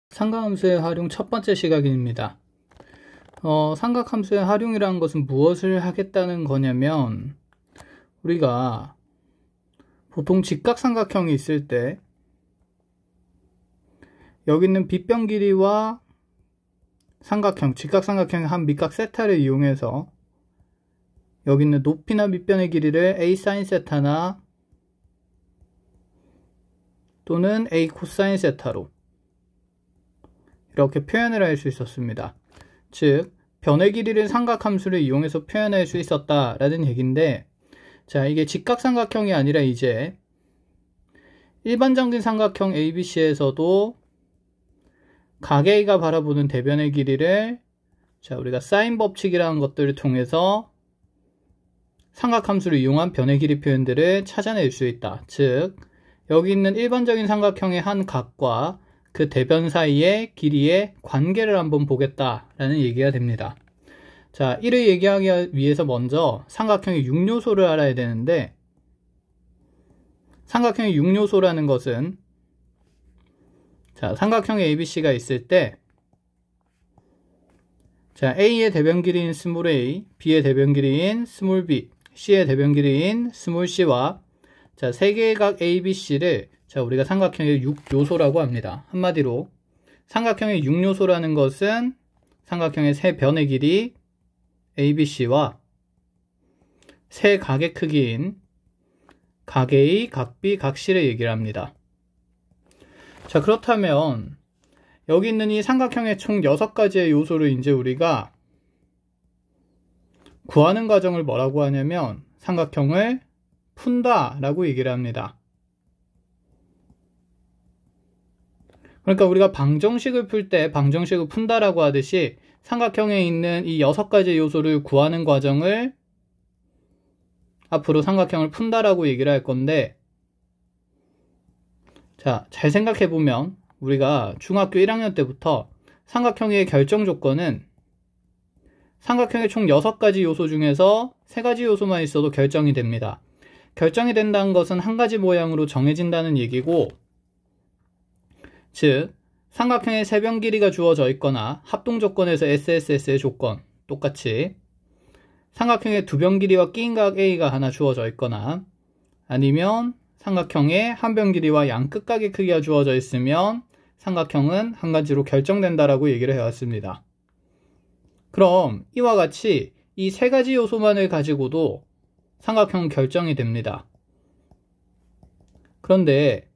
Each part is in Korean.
삼각함수의 활용 첫 번째 시각입니다. 삼각함수의 활용이라는 것은 무엇을 하겠다는 거냐면, 우리가 보통 직각삼각형이 있을 때 여기 있는 빗변 길이와 삼각형, 직각삼각형의 한 밑각 세타를 이용해서 여기 있는 높이나 밑변의 길이를 a sin 세타나 또는 a 코사인 세타로 이렇게 표현을 할 수 있었습니다. 즉, 변의 길이를 삼각함수를 이용해서 표현할 수 있었다라는 얘기인데, 자, 이게 직각삼각형이 아니라 이제 일반적인 삼각형 ABC에서도 각 A가 바라보는 대변의 길이를 우리가 사인 법칙이라는 것들을 통해서 삼각함수를 이용한 변의 길이 표현들을 찾아낼 수 있다. 즉, 여기 있는 일반적인 삼각형의 한 각과 그 대변 사이의 길이의 관계를 한번 보겠다라는 얘기가 됩니다. 자, 이를 얘기하기 위해서 먼저 삼각형의 6요소를 알아야 되는데, 삼각형의 6요소라는 것은 삼각형의 ABC가 있을 때 A의 대변 길이인 스몰 a, B의 대변 길이인 스몰 b, C의 대변 길이인 스몰 c와 세 개의 각 ABC를 우리가 삼각형의 6요소라고 합니다. 한마디로 삼각형의 6요소라는 것은 삼각형의 세 변의 길이 ABC와 세 각의 크기인 각 A, 각 B, 각 C를 얘기를 합니다. 자, 그렇다면 여기 있는 이 삼각형의 총 6가지의 요소를 이제 우리가 구하는 과정을 뭐라고 하냐면 삼각형을 푼다 라고 얘기를 합니다. 그러니까 우리가 방정식을 풀 때 방정식을 푼다라고 하듯이 삼각형에 있는 이 6가지 요소를 구하는 과정을 앞으로 삼각형을 푼다라고 얘기를 할 건데, 자, 잘 생각해보면 우리가 중학교 1학년 때부터 삼각형의 결정 조건은 삼각형의 총 6가지 요소 중에서 3가지 요소만 있어도 결정이 됩니다. 결정이 된다는 것은 한 가지 모양으로 정해진다는 얘기고, 즉 삼각형의 세변 길이가 주어져 있거나 합동 조건에서 SSS의 조건 똑같이 삼각형의 두변 길이와 끼인 각 A가 하나 주어져 있거나 아니면 삼각형의 한 변 길이와 양 끝각의 크기가 주어져 있으면 삼각형은 한 가지로 결정된다라고 얘기를 해왔습니다. 그럼 이와 같이 이 3가지 요소만을 가지고도 삼각형은 결정이 됩니다. 그런데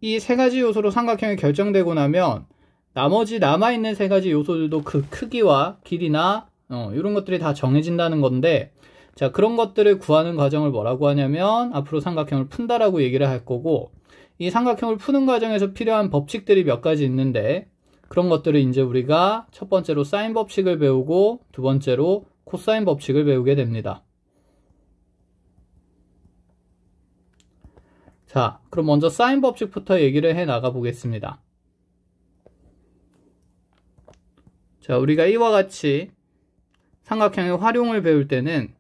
이 3가지 요소로 삼각형이 결정되고 나면 나머지 남아있는 3가지 요소들도 그 크기와 길이나 이런 것들이 다 정해진다는 건데, 자, 그런 것들을 구하는 과정을 뭐라고 하냐면 앞으로 삼각형을 푼다라고 얘기를 할 거고, 이 삼각형을 푸는 과정에서 필요한 법칙들이 몇 가지 있는데, 그런 것들을 이제 우리가 첫 번째로 사인 법칙을 배우고 두 번째로 코사인 법칙을 배우게 됩니다. 자, 그럼 먼저 사인 법칙부터 얘기를 해 나가 보겠습니다. 자, 우리가 이와 같이 삼각형의 활용을 배울 때는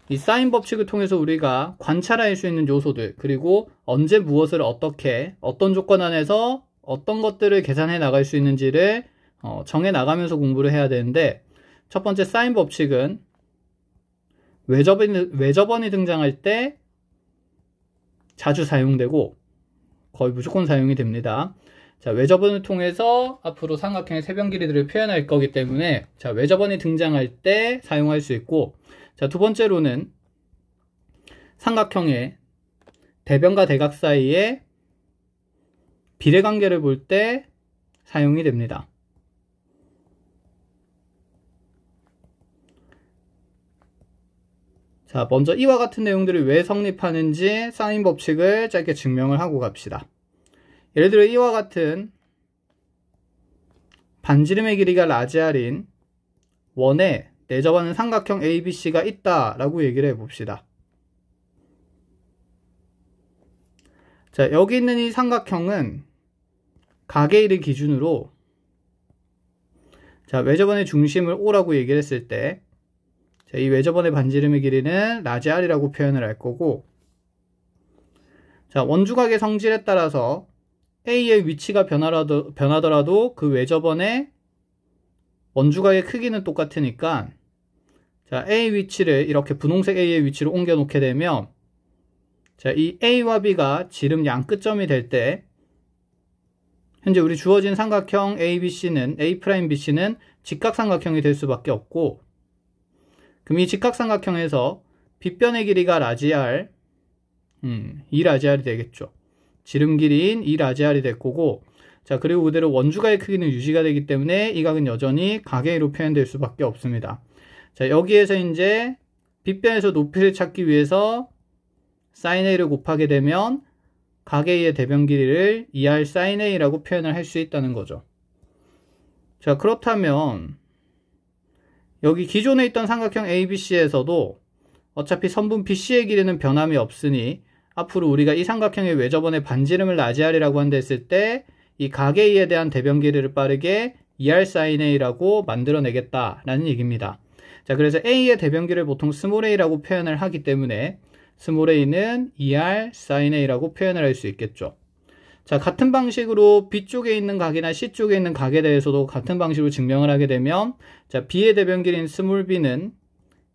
이 사인 법칙을 통해서 우리가 관찰할 수 있는 요소들, 그리고 언제 무엇을 어떻게, 어떤 조건 안에서 어떤 것들을 계산해 나갈 수 있는지를 정해 나가면서 공부를 해야 되는데, 첫 번째 사인 법칙은 외접원이 등장할 때 자주 사용되고 거의 무조건 사용이 됩니다. 자, 외접원을 통해서 앞으로 삼각형의 세변 길이들을 표현할 거기 때문에 외접원이 등장할 때 사용할 수 있고, 자, 두 번째로는 삼각형의 대변과 대각 사이에 비례관계를 볼 때 사용이 됩니다. 자, 먼저 이와 같은 내용들이 왜 성립하는지 사인 법칙을 짧게 증명을 하고 갑시다. 예를 들어 이와 같은 반지름의 길이가 라지 R인 원에 내접하는 삼각형 ABC가 있다라고 얘기를 해봅시다. 자, 여기 있는 이 삼각형은 각 A를 기준으로 외접원의 중심을 O라고 얘기를 했을 때 이 외접원의 반지름의 길이는 라지 R이라고 표현을 할 거고, 자, 원주각의 성질에 따라서 A의 위치가 변하더라도 그 외접원의 원주각의 크기는 똑같으니까 자, A 위치를 이렇게 분홍색 A의 위치로 옮겨 놓게 되면 자, 이 A와 B가 지름 양 끝점이 될 때 현재 우리 주어진 삼각형 ABC는 A'BC는 직각삼각형이 될 수밖에 없고 그럼 이 직각삼각형에서 빗변의 길이가 라지알 2라지알이 되겠죠. 지름 길이인 2라지알이 될 거고 자 그리고 그대로 원주각의 크기는 유지가 되기 때문에 이 각은 여전히 각의 A로 표현될 수밖에 없습니다. 자 여기에서 이제 빗변에서 높이를 찾기 위해서 sin A를 곱하게 되면 각 A의 대변 길이를 2R sin A라고 표현을 할 수 있다는 거죠. 자 그렇다면 여기 기존에 있던 삼각형 ABC에서도 어차피 선분 BC의 길이는 변함이 없으니 앞으로 우리가 이 삼각형의 외접원의 반지름을 라지알이라고 한다 했을 때 이 각 A에 대한 대변 길이를 빠르게 2R sin A라고 만들어내겠다라는 얘기입니다. 자 그래서 A의 대변 길이를 보통 스몰 a라고 표현을 하기 때문에 스몰 a는 2R sin A라고 표현을 할 수 있겠죠. 자, 같은 방식으로 B쪽에 있는 각이나 C쪽에 있는 각에 대해서도 같은 방식으로 증명을 하게 되면 자, B의 대변 길이인 스몰 b는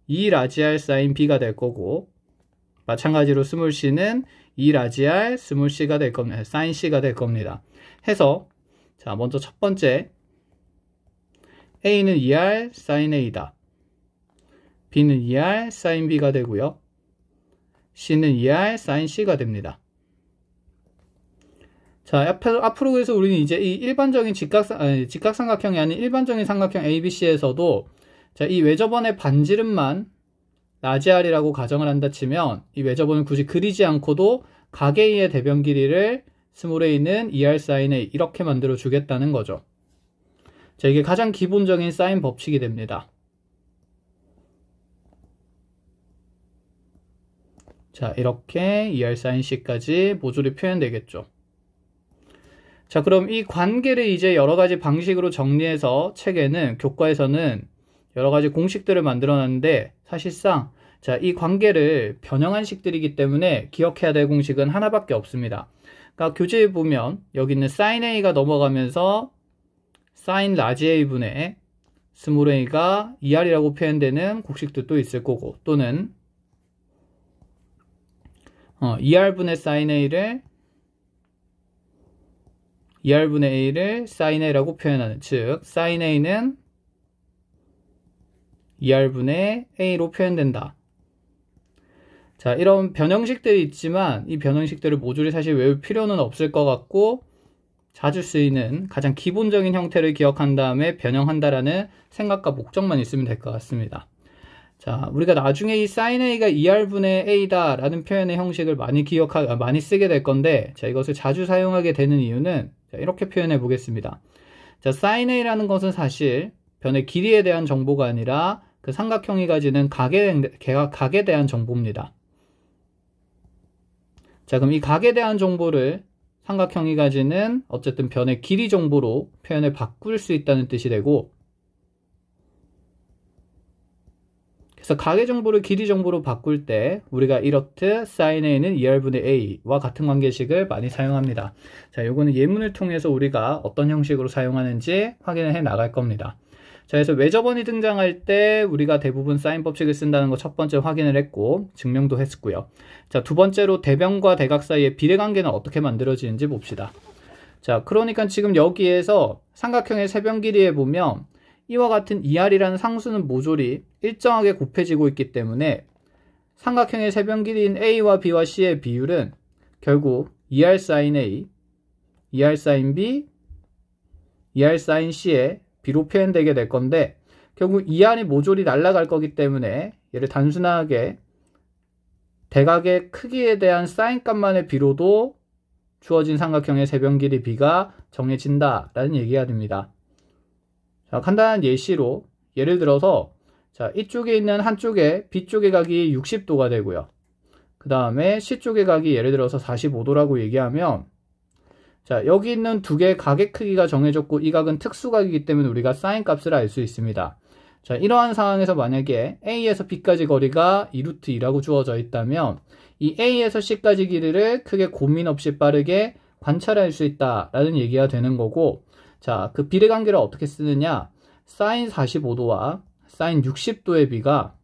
2라지알 sin B가 될 거고 마찬가지로 스몰 c는 2라지알 스몰 c가 될 겁니다. sin C가 될 겁니다. 해서 자, 먼저 첫 번째 A는 2R sin A다. B는 2R sin B가 되고요. C는 2R sin C가 됩니다. 자, 앞으로 그래서 우리는 이제 이 일반적인 직각삼각형이 아닌 일반적인 삼각형 ABC에서도 자, 이 외접원의 반지름만 라지알이라고 가정을 한다 치면 이 외접원을 굳이 그리지 않고도 각 A의 대변 길이를 스몰 a는 2R sin A 이렇게 만들어 주겠다는 거죠. 자, 이게 가장 기본적인 사인 법칙이 됩니다. 자, 이렇게 2R sin C까지 모조리 표현되겠죠. 자, 그럼 이 관계를 이제 여러 가지 방식으로 정리해서 책에는 교과에서는 여러 가지 공식들을 만들어 놨는데 사실상 자, 이 관계를 변형한 식들이기 때문에 기억해야 될 공식은 하나밖에 없습니다. 그러니까 교재에 보면 여기 있는 sin A가 넘어가면서 sin 라지 A분의 스몰 a가 2R이라고 표현되는 곡식도 또 있을 거고 또는 2R분의 sin A를 2R분의 A를 sin A라고 표현하는 즉 sin A는 2R분의 A로 표현된다. 자, 이런 변형식들이 있지만 이 변형식들을 모조리 사실 외울 필요는 없을 것 같고 자주 쓰이는 가장 기본적인 형태를 기억한 다음에 변형한다라는 생각과 목적만 있으면 될 것 같습니다. 자, 우리가 나중에 이 sin A가 2R분의 A다 라는 표현의 형식을 많이 쓰게 될 건데 자, 이것을 자주 사용하게 되는 이유는 자, 이렇게 표현해 보겠습니다. 자, sin A라는 것은 사실 변의 길이에 대한 정보가 아니라 그 삼각형이 가지는 각에 대한 정보입니다. 자, 그럼 이 각에 대한 정보를 삼각형이 가지는 어쨌든 변의 길이 정보로 표현을 바꿀 수 있다는 뜻이 되고 그래서 각의 정보를 길이 정보로 바꿀 때 우리가 이렇듯 sin A는 2R분의 A와 같은 관계식을 많이 사용합니다. 자, 요거는 예문을 통해서 우리가 어떤 형식으로 사용하는지 확인을 해 나갈 겁니다. 자, 그래서 외접원이 등장할 때 우리가 대부분 사인 법칙을 쓴다는 거 첫 번째 확인을 했고 증명도 했고요. 자, 두 번째로 대변과 대각 사이의 비례관계는 어떻게 만들어지는지 봅시다. 자, 그러니까 지금 여기에서 삼각형의 세변 길이에 보면 이와 같은 2R이라는 상수는 모조리 일정하게 곱해지고 있기 때문에 삼각형의 세변 길이인 A와 B와 C의 비율은 결국 2R sin A, 2R sin B, 2R sin C의 B로 표현되게 될 건데 결국 2R이 모조리 날아갈 거기 때문에 얘를 단순하게 대각의 크기에 대한 사인 값만의 B로도 주어진 삼각형의 세변 길이 B가 정해진다라는 얘기가 됩니다. 자, 간단한 예시로 예를 들어서 자, 이쪽에 있는 한쪽에 B쪽의 각이 60도가 되고요. 그 다음에 C쪽의 각이 예를 들어서 45도라고 얘기하면 자, 여기 있는 두 개의 각의 크기가 정해졌고 이 각은 특수각이기 때문에 우리가 사인 값을 알 수 있습니다. 자, 이러한 상황에서 만약에 A에서 B까지 거리가 2√2라고 주어져 있다면 이 A에서 C까지 길이를 크게 고민 없이 빠르게 관찰할 수 있다라는 얘기가 되는 거고, 자, 그 비례관계를 어떻게 쓰느냐? 사인 45도와 사인 60도의 비가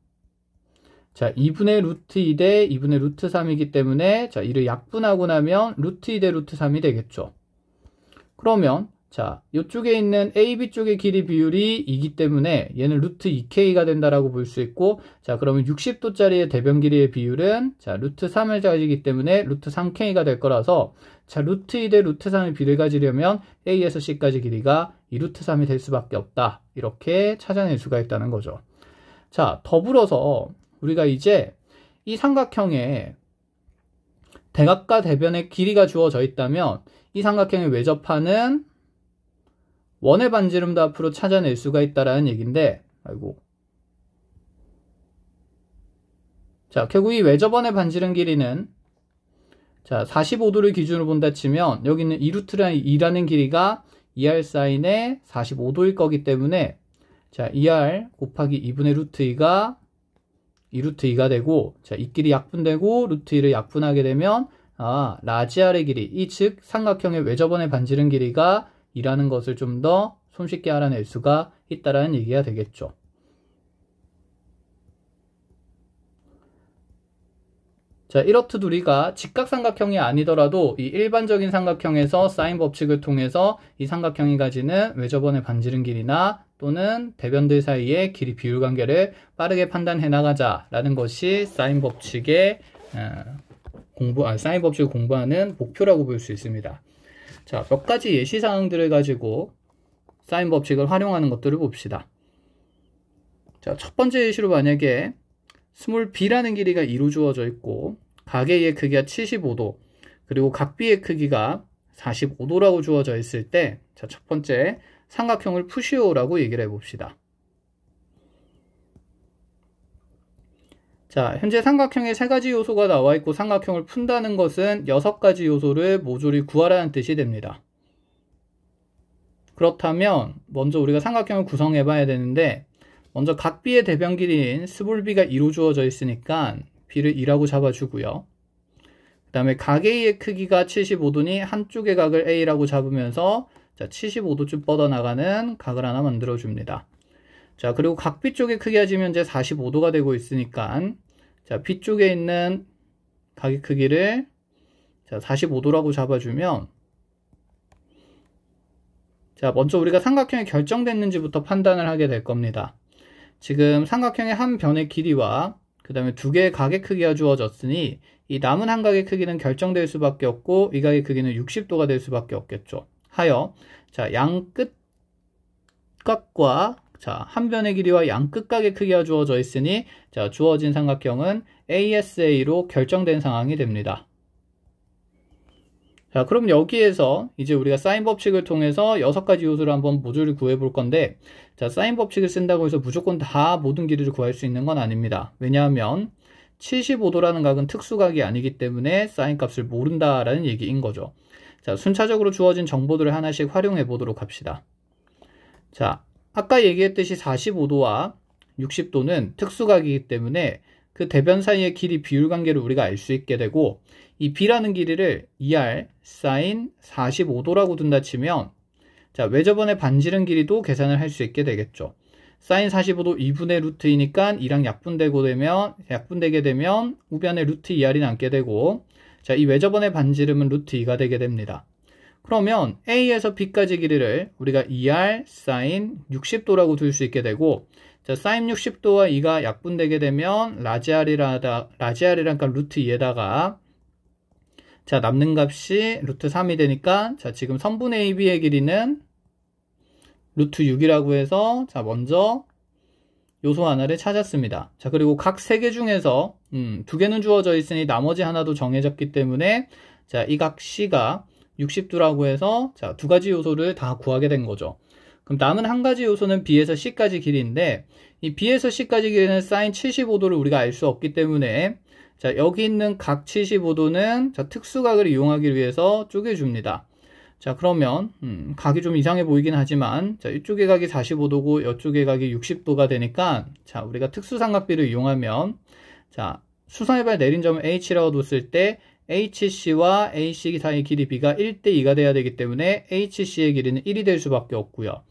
자, 2분의 루트 2 대 2분의 루트 3이기 때문에 자, 이를 약분하고 나면 루트 2 대 루트 3이 되겠죠. 그러면 자, 이쪽에 있는 AB 쪽의 길이 비율이 2기 때문에 얘는 루트 2K가 된다라고 볼 수 있고, 자, 그러면 60도짜리의 대변 길이의 비율은 자, 루트 3을 가지기 때문에 루트 3K가 될 거라서 자, 루트 2 대 루트 3의 비를 가지려면 A에서 C까지 길이가 2 루트 3이 될 수밖에 없다. 이렇게 찾아낼 수가 있다는 거죠. 자, 더불어서 우리가 이제 이 삼각형에 대각과 대변의 길이가 주어져 있다면 이 삼각형의 외접하는 원의 반지름도 앞으로 찾아낼 수가 있다라는 얘기인데, 자, 결국 이 외접원의 반지름 길이는 자, 45도를 기준으로 본다 치면 여기는 2루트2라는 길이가 2r 사인의 45도일 거기 때문에 자, 2r 곱하기 2분의 루트 2가 2루트 2가 되고, 자, 이 길이 약분되고 루트 2를 약분하게 되면 라지 r의 길이, 이 즉 삼각형의 외접원의 반지름 길이가 2라는 것을 좀 더 손쉽게 알아낼 수가 있다라는 얘기가 되겠죠. 자, 이렇듯 우리가 직각삼각형이 아니더라도 이 일반적인 삼각형에서 사인 법칙을 통해서 이 삼각형이 가지는 외접원의 반지름 길이나 또는 대변들 사이의 길이 비율 관계를 빠르게 판단해 나가자라는 것이 사인 법칙의 사인 법칙을 공부하는 목표라고 볼 수 있습니다. 자, 몇 가지 예시 사항들을 가지고 사인 법칙을 활용하는 것들을 봅시다. 자, 첫 번째 예시로 만약에 스몰 b라는 길이가 2로 주어져 있고 각 A의 크기가 75도 그리고 각 B의 크기가 45도라고 주어져 있을 때, 자, 첫 번째 삼각형을 푸시오라고 얘기를 해봅시다. 자, 현재 삼각형에 3가지 요소가 나와 있고 삼각형을 푼다는 것은 6가지 요소를 모조리 구하라는 뜻이 됩니다. 그렇다면 먼저 우리가 삼각형을 구성해 봐야 되는데, 먼저 각 B의 대변 길이인 스몰 b가 2로 주어져 있으니까 b를 2라고 잡아주고요. 그 다음에 각 A의 크기가 75도니 한쪽의 각을 A라고 잡으면서 자, 75도쯤 뻗어나가는 각을 하나 만들어줍니다. 자, 그리고 각 B 쪽의 크기가 지금 현재 45도가 되고 있으니까 자, B 쪽에 있는 각의 크기를 자, 45도라고 잡아주면 자, 먼저 우리가 삼각형이 결정됐는지부터 판단을 하게 될 겁니다. 지금 삼각형의 한 변의 길이와 그 다음에 두 개의 각의 크기가 주어졌으니 이 남은 한 각의 크기는 결정될 수밖에 없고 이 각의 크기는 60도가 될 수밖에 없겠죠. 하여 자, 양 끝각과 자, 한 변의 길이와 양 끝각의 크기가 주어져 있으니 자, 주어진 삼각형은 ASA로 결정된 상황이 됩니다. 자, 그럼 여기에서 이제 우리가 사인 법칙을 통해서 6가지 요소를 한번 모조리 구해 볼 건데, 자, 사인 법칙을 쓴다고 해서 무조건 다 모든 길이를 구할 수 있는 건 아닙니다. 왜냐하면 75도라는 각은 특수각이 아니기 때문에 사인 값을 모른다라는 얘기인 거죠. 자, 순차적으로 주어진 정보들을 하나씩 활용해 보도록 합시다. 자, 아까 얘기했듯이 45도와 60도는 특수각이기 때문에 그 대변 사이의 길이 비율 관계를 우리가 알 수 있게 되고, 이 b라는 길이를 2r 사인 45도라고 둔다 치면 자, 외접원의 반지름 길이도 계산을 할 수 있게 되겠죠. 사인 45도 2분의 루트 2니까 2랑 약분되게 되면 우변에 루트 2r이 남게 되고, 자, 이 외접원의 반지름은 루트 2가 되게 됩니다. 그러면 A에서 B까지 길이를 우리가 2r 사인 60도라고 둘 수 있게 되고, 자, 사인 60도와 2가 약분되게 되면 라지 r이라니까 루트 2에다가 자, 남는 값이 루트 3이 되니까 자, 지금 선분의 AB의 길이는 루트 6이라고 해서 자, 먼저 요소 하나를 찾았습니다. 자, 그리고 각 3개 중에서 2개는 주어져 있으니 나머지 하나도 정해졌기 때문에 자, 이 각 C가 60도라고 해서 자, 2가지 요소를 다 구하게 된 거죠. 그럼 남은 한 가지 요소는 B에서 C까지 길이인데, 이 B에서 C까지 길이는 사인 75도를 우리가 알 수 없기 때문에 자, 여기 있는 각 75도는 자, 특수각을 이용하기 위해서 쪼개줍니다. 자, 그러면 각이 좀 이상해 보이긴 하지만 자, 이쪽의 각이 45도고 이쪽의 각이 60도가 되니까 자, 우리가 특수삼각비를 이용하면 자, 수선의 발 내린 점을 H라고 뒀을 때 HC와 AC 사이 길이 B가 1대2가 돼야 되기 때문에 HC의 길이는 1이 될 수밖에 없고요.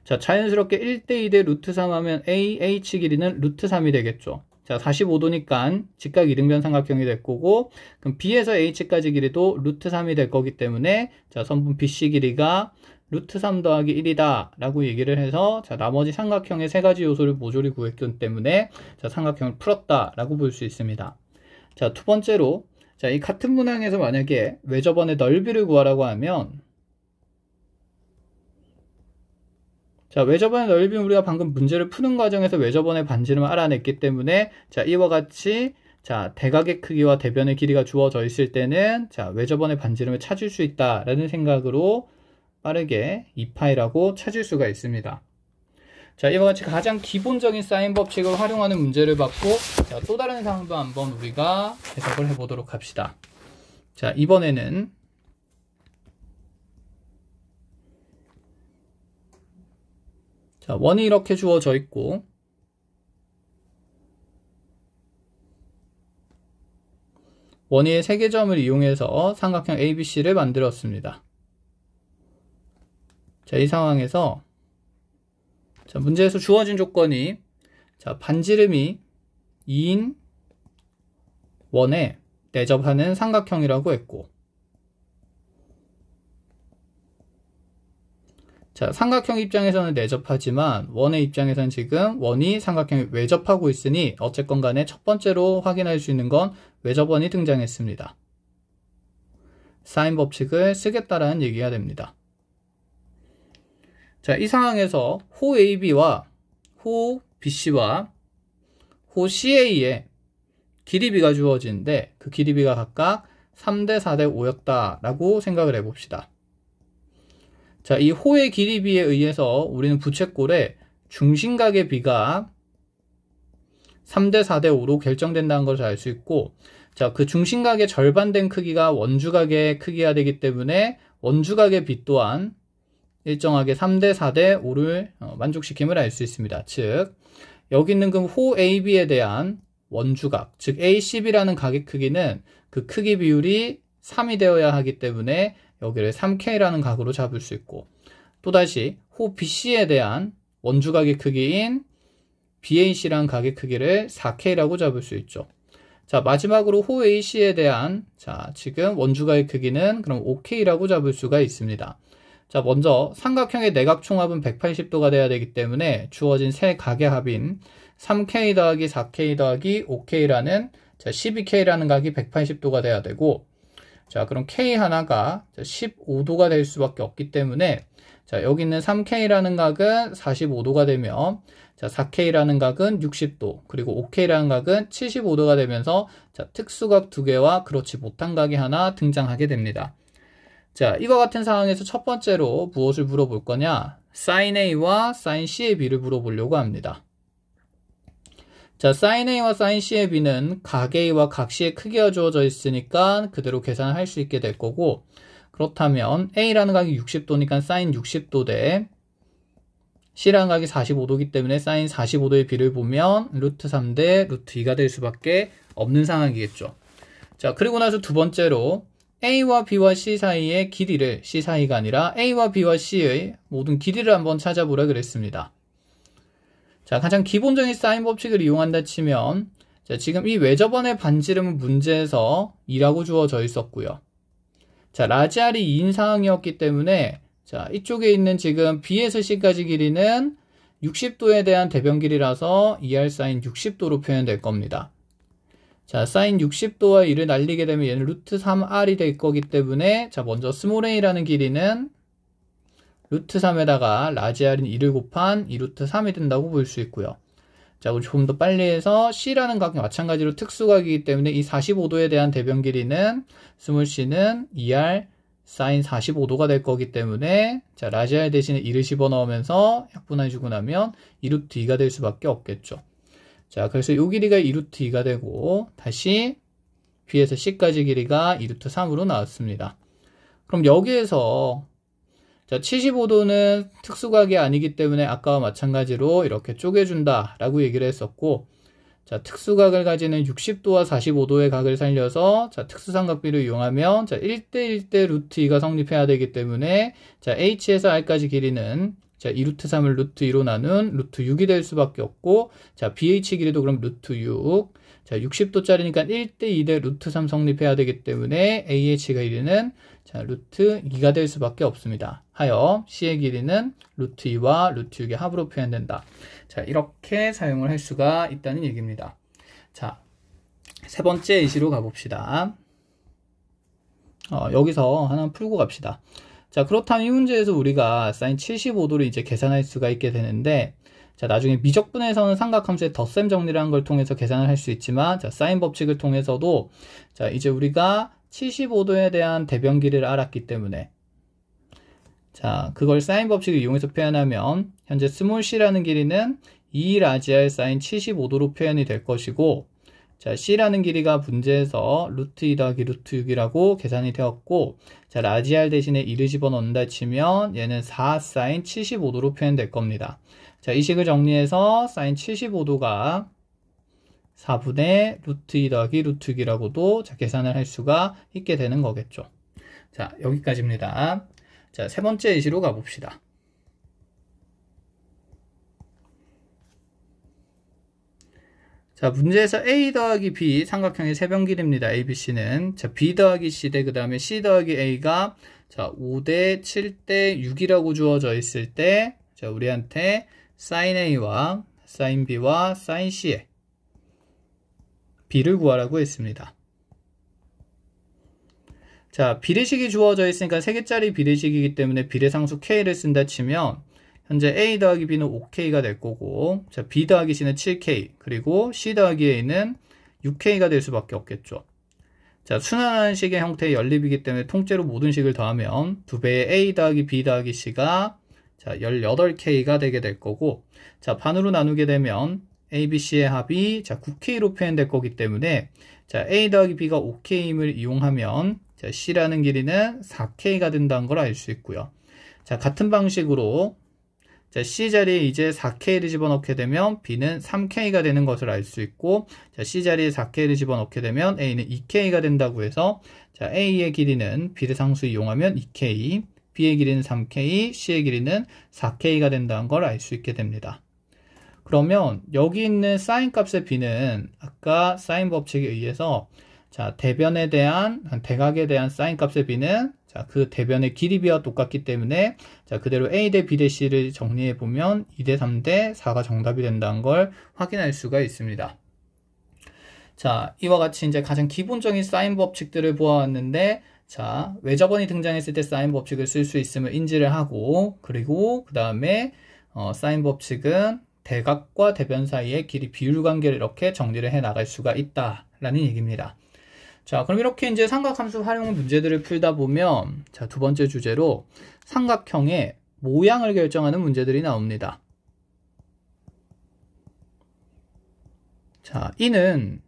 자, 자연스럽게 1대2 대 루트 3 하면 AH 길이는 루트 3이 되겠죠. 자, 45도니까 직각 이등변 삼각형이 될 거고, 그럼 B에서 H까지 길이도 루트 3이 될 거기 때문에, 자, 선분 BC 길이가 루트 3 더하기 1이다 라고 얘기를 해서, 자, 나머지 삼각형의 세 가지 요소를 모조리 구했기 때문에, 자, 삼각형을 풀었다 라고 볼 수 있습니다. 자, 두 번째로, 자, 이 같은 문항에서 만약에 외접원의 넓이를 구하라고 하면, 자, 외접원의 넓이는 우리가 방금 문제를 푸는 과정에서 외접원의 반지름을 알아냈기 때문에, 자, 이와 같이, 자, 대각의 크기와 대변의 길이가 주어져 있을 때는, 자, 외접원의 반지름을 찾을 수 있다라는 생각으로 빠르게 2파이라고 찾을 수가 있습니다. 자, 이와 같이 가장 기본적인 사인 법칙을 활용하는 문제를 받고, 자, 또 다른 상황도 한번 우리가 해석을 해보도록 합시다. 자, 이번에는, 자, 원이 이렇게 주어져 있고, 원위의 세개점을 이용해서 삼각형 ABC를 만들었습니다. 자, 이 상황에서, 자, 문제에서 주어진 조건이, 자, 반지름이 2인 원에 내접하는 삼각형이라고 했고, 자, 삼각형 입장에서는 내접하지만 원의 입장에서는 지금 원이 삼각형에 외접하고 있으니 어쨌건 간에 첫 번째로 확인할 수 있는 건 외접원이 등장했습니다. 사인 법칙을 쓰겠다라는 얘기가 됩니다. 자, 이 상황에서 호 AB와 호 BC와 호 CA의 길이 B가 주어지는데 그 길이 B가 각각 3대 4대 5였다라고 생각을 해봅시다. 자, 이 호의 길이 B에 의해서 우리는 부채꼴의 중심각의 B가 3대 4대 5로 결정된다는 것을 알 수 있고, 자, 그 중심각의 절반된 크기가 원주각의 크기가 되기 때문에 원주각의 B 또한 일정하게 3대 4대 5를 만족시킴을 알 수 있습니다. 즉, 여기 있는 그 호 AB에 대한 원주각, 즉 ACB라는 각의 크기는 그 크기 비율이 3이 되어야 하기 때문에 여기를 3K라는 각으로 잡을 수 있고, 또다시 호 BC에 대한 원주각의 크기인 BAC라는 각의 크기를 4K라고 잡을 수 있죠. 자, 마지막으로 호 AC에 대한, 자, 지금 원주각의 크기는 그럼 5K라고 잡을 수가 있습니다. 자, 먼저 삼각형의 내각 총합은 180도가 돼야 되기 때문에 주어진 세 각의 합인 3K 더하기 4K 더하기 5K라는, 자, 12K라는 각이 180도가 돼야 되고, 자, 그럼 K 하나가 15도가 될 수밖에 없기 때문에, 자, 여기 있는 3K라는 각은 45도가 되며, 자, 4K라는 각은 60도, 그리고 5K라는 각은 75도가 되면서, 자, 특수각 두 개와 그렇지 못한 각이 하나 등장하게 됩니다. 자, 이와 같은 상황에서 첫 번째로 무엇을 물어볼 거냐? sin A와 sin C의 비를 물어보려고 합니다. 자, sin A와 sin C의 B는 각 A와 각 C의 크기가 주어져 있으니까 그대로 계산을 할 수 있게 될 거고, 그렇다면 A라는 각이 60도니까 sin 60도 대 C라는 각이 45도이기 때문에 sin 45도의 B를 보면 루트 3 대 루트 2가 될 수밖에 없는 상황이겠죠. 자, 그리고 나서 두 번째로 A와 B와 C 사이의 길이를, C 사이가 아니라 A와 B와 C의 모든 길이를 한번 찾아보라 그랬습니다. 자, 가장 기본적인 사인 법칙을 이용한다 치면, 자, 지금 이 외접원의 반지름은 문제에서 2라고 주어져 있었고요. 자, 라지알이 2인 상황이었기 때문에, 자, 이쪽에 있는 지금 B에서 C까지 길이는 60도에 대한 대변 길이라서 2R 사인 60도로 표현될 겁니다. 자, 사인 60도와 2를 날리게 되면 얘는 루트 3R이 될 거기 때문에, 자, 먼저 스몰 a라는 길이는 루트 3에다가 라지 R인 2를 곱한 2루트 3이 된다고 볼 수 있고요. 자, 우리 조금 더 빨리 해서 C라는 각이 마찬가지로 특수각이기 때문에 이 45도에 대한 대변 길이는 스몰 c는 2R 사인 45도가 될 거기 때문에, 자, 라지 R 대신에 2를 집어넣으면서 약분해주고 나면 2루트 2가 될 수밖에 없겠죠. 자, 그래서 이 길이가 2루트 2가 되고, 다시 B에서 C까지 길이가 2루트 3으로 나왔습니다. 그럼 여기에서, 자, 75도는 특수각이 아니기 때문에 아까와 마찬가지로 이렇게 쪼개준다 라고 얘기를 했었고, 자, 특수각을 가지는 60도와 45도의 각을 살려서 자, 특수삼각비를 이용하면 자, 1대1대 루트 2가 성립해야 되기 때문에 자, h에서 r까지 길이는 자, 2 루트 3을 루트 2로 나눈 루트 6이 될 수밖에 없고 자, bh 길이도 그럼 루트 6. 자, 60도짜리니까 1대2대 루트 3 성립해야 되기 때문에 AH 길이는 자, 루트 2가 될 수밖에 없습니다. 하여 C의 길이는 루트 2와 루트 6의 합으로 표현된다. 자, 이렇게 사용을 할 수가 있다는 얘기입니다. 자, 세 번째 예시로 가봅시다. 여기서 하나 풀고 갑시다. 자, 그렇다면 이 문제에서 우리가 사인 75도를 이제 계산할 수가 있게 되는데 자, 나중에 미적분에서는 삼각함수의 덧셈 정리라는 걸 통해서 계산을 할 수 있지만 자, 사인 법칙을 통해서도 자, 이제 우리가 75도에 대한 대변 길이를 알았기 때문에 자, 그걸 사인 법칙을 이용해서 표현하면 현재 스몰 c라는 길이는 2 라지알 사인 75도로 표현이 될 것이고 자, c라는 길이가 문제에서 루트 2 더하기 루트 6이라고 계산이 되었고 자, 라지알 대신에 2를 집어넣는다 치면 얘는 4 사인 75도로 표현될 겁니다. 자, 이 식을 정리해서 사인 75도가 4분의 루트 2 더하기 루트 6이라고도 자, 계산을 할 수가 있게 되는 거겠죠. 자, 여기까지입니다. 자, 세 번째 예시로 가봅시다. 자, 문제에서 A 더하기 B 삼각형의 세변 길이입니다. ABC는 자, B 더하기 C 대 그 다음에 C 더하기 A가 자, 5대 7대 6이라고 주어져 있을 때 자, 우리한테 sin A와 sin B와 sin C의 B를 구하라고 했습니다. 자, 비례식이 주어져 있으니까 3개짜리 비례식이기 때문에 비례상수 K를 쓴다 치면 현재 A 더하기 B는 5K가 될 거고 자, B 더하기 C는 7K 그리고 C 더하기 A는 6K가 될 수밖에 없겠죠. 자, 순환하는 식의 형태의 연립이기 때문에 통째로 모든 식을 더하면 2배의 A 더하기 B 더하기 C가 자, 18K가 되게 될 거고 자, 반으로 나누게 되면 A, B, C의 합이 자, 9K로 표현될 거기 때문에 자, A 더하기 B가 5K임을 이용하면 자, C라는 길이는 4K가 된다는 걸 알 수 있고요. 자, 같은 방식으로 자, C 자리에 이제 4K를 집어넣게 되면 B는 3K가 되는 것을 알 수 있고 자, C 자리에 4K를 집어넣게 되면 A는 2K가 된다고 해서 자, A의 길이는 비례상수 이용하면 2K B의 길이는 3K, C의 길이는 4K가 된다는 걸 알 수 있게 됩니다. 그러면 여기 있는 사인 값의 B는 아까 사인 법칙에 의해서 자, 대변에 대한 대각에 대한 사인 값의 B는 자, 그 대변의 길이 B와 똑같기 때문에 자, 그대로 A 대 B 대 C를 정리해 보면 2대 3대 4가 정답이 된다는 걸 확인할 수가 있습니다. 자, 이와 같이 이제 가장 기본적인 사인 법칙들을 보아왔는데 자, 외접원이 등장했을 때 사인 법칙을 쓸 수 있음을 인지를 하고 그리고 그 다음에 사인 법칙은 대각과 대변 사이의 길이 비율 관계를 이렇게 정리를 해 나갈 수가 있다라는 얘기입니다. 자, 그럼 이렇게 이제 삼각함수 활용 문제들을 풀다 보면 자, 두 번째 주제로 삼각형의 모양을 결정하는 문제들이 나옵니다. 자, 이는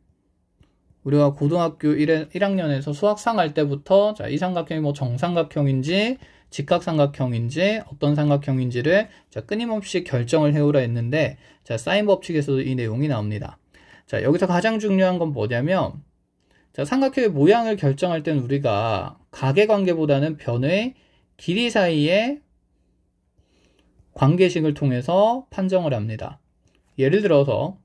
우리가 고등학교 1학년에서 수학상 할 때부터 자, 이 삼각형이 뭐 정삼각형인지 직각삼각형인지 어떤 삼각형인지를 자, 끊임없이 결정을 해오라 했는데 자, 사인 법칙에서도 이 내용이 나옵니다. 자, 여기서 가장 중요한 건 뭐냐면 자, 삼각형의 모양을 결정할 때는 우리가 각의 관계보다는 변의 길이 사이의 관계식을 통해서 판정을 합니다. 예를 들어서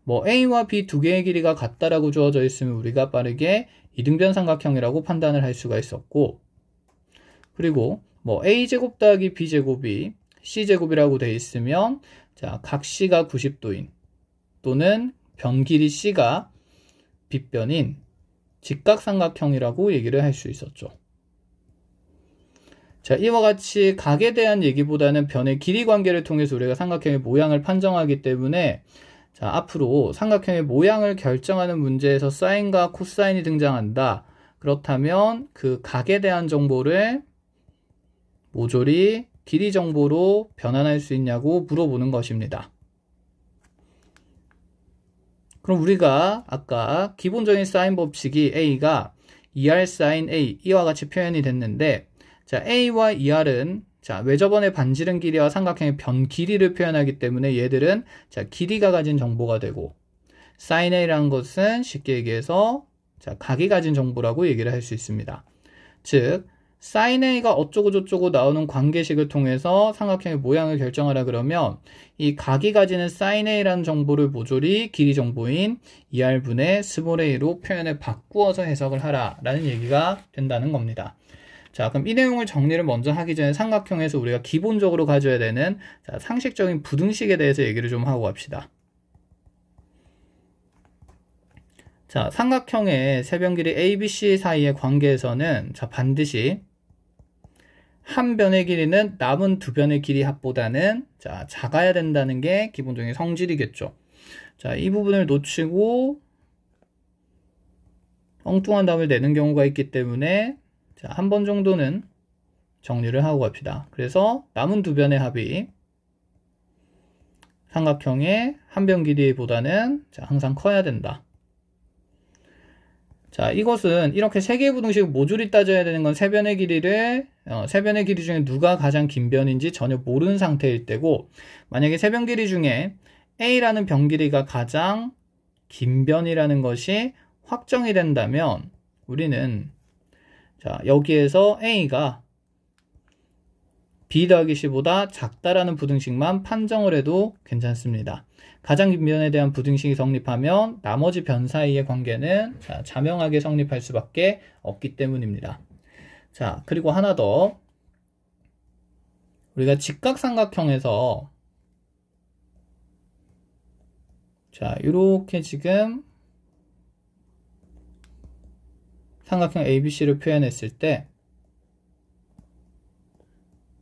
뭐 A와 B 두 개의 길이가 같다라고 주어져 있으면 우리가 빠르게 이등변 삼각형이라고 판단을 할 수가 있었고 그리고 뭐 A제곱 더하기 B제곱이 C제곱이라고 되어 있으면 자, 각 C가 90도인 또는 변 길이 C가 빗변인 직각삼각형이라고 얘기를 할 수 있었죠. 자, 이와 같이 각에 대한 얘기보다는 변의 길이 관계를 통해서 우리가 삼각형의 모양을 판정하기 때문에 자, 앞으로 삼각형의 모양을 결정하는 문제에서 사인과 코사인이 등장한다. 그렇다면 그 각에 대한 정보를 모조리 길이 정보로 변환할 수 있냐고 물어보는 것입니다. 그럼 우리가 아까 기본적인 사인 법칙이 A가 2R sin A 이와 같이 표현이 됐는데 자, A와 2R은 자, 외접원의 반지름 길이와 삼각형의 변 길이를 표현하기 때문에 얘들은 자, 길이가 가진 정보가 되고 sin A라는 것은 쉽게 얘기해서 자, 각이 가진 정보라고 얘기를 할 수 있습니다. 즉 sin A가 어쩌고 저쩌고 나오는 관계식을 통해서 삼각형의 모양을 결정하라 그러면 이 각이 가지는 sin A라는 정보를 모조리 길이 정보인 2R분의 스몰 a로 표현을 바꾸어서 해석을 하라 라는 얘기가 된다는 겁니다. 자, 그럼 이 내용을 정리를 먼저 하기 전에 삼각형에서 우리가 기본적으로 가져야 되는 자, 상식적인 부등식에 대해서 얘기를 좀 하고 갑시다. 자, 삼각형의 세변 길이 ABC 사이의 관계에서는 자, 반드시 한 변의 길이는 남은 두 변의 길이 합보다는 자, 작아야 된다는 게 기본적인 성질이겠죠. 자, 이 부분을 놓치고 엉뚱한 답을 내는 경우가 있기 때문에 자, 한 번 정도는 정리를 하고 갑시다. 그래서 남은 두 변의 합이 삼각형의 한 변 길이보다는 자, 항상 커야 된다. 자, 이것은 이렇게 세 개의 부등식을 모조리 따져야 되는 건 세 변의 길이를 세 변의 길이 중에 누가 가장 긴 변인지 전혀 모르는 상태일 때고, 만약에 세 변 길이 중에 A라는 변 길이가 가장 긴 변이라는 것이 확정이 된다면 우리는 자, 여기에서 A가 B 더하기 C보다 작다라는 부등식만 판정을 해도 괜찮습니다. 가장 긴 변에 대한 부등식이 성립하면 나머지 변 사이의 관계는 자, 자명하게 성립할 수밖에 없기 때문입니다. 자, 그리고 하나 더. 우리가 직각삼각형에서 자, 이렇게 지금 삼각형 ABC를 표현했을 때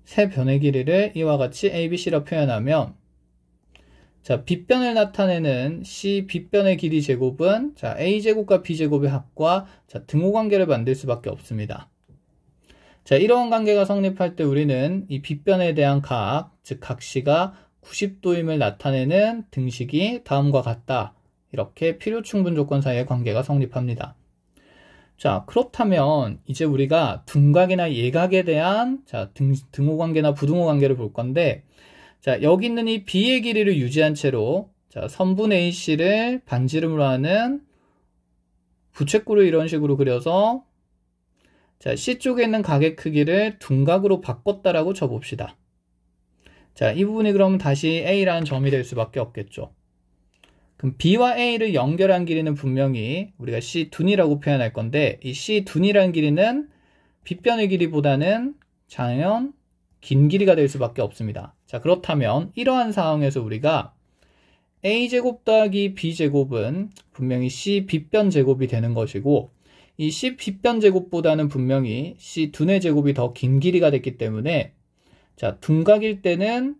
세 변의 길이를 이와 같이 ABC로 표현하면 자, 빗변을 나타내는 C 빗변의 길이 제곱은 자, A제곱과 B제곱의 합과 자, 등호관계를 만들 수밖에 없습니다. 자, 이러한 관계가 성립할 때 우리는 이 빗변에 대한 각, 즉 각시가 90도임을 나타내는 등식이 다음과 같다. 이렇게 필요충분 조건 사이의 관계가 성립합니다. 자, 그렇다면 이제 우리가 둔각이나 예각에 대한 자, 등호관계나 부등호관계를 볼 건데, 자, 여기 있는 이 B의 길이를 유지한 채로 자, 선분 AC를 반지름으로 하는 부채꼴을 이런 식으로 그려서 자, C 쪽에 있는 각의 크기를 둔각으로 바꿨다라고 쳐봅시다. 자, 이 부분이 그러면 다시 A라는 점이 될 수밖에 없겠죠. 그럼 B와 A를 연결한 길이는 분명히 우리가 C둔이라고 표현할 건데, 이 C둔이라는 길이는 빗변의 길이보다는 당연 긴 길이가 될 수밖에 없습니다. 자, 그렇다면 이러한 상황에서 우리가 A제곱 더하기 B제곱은 분명히 C 빗변 제곱이 되는 것이고, 이 C 빗변 제곱보다는 분명히 C둔의 제곱이 더 긴 길이가 됐기 때문에 자, 둔각일 때는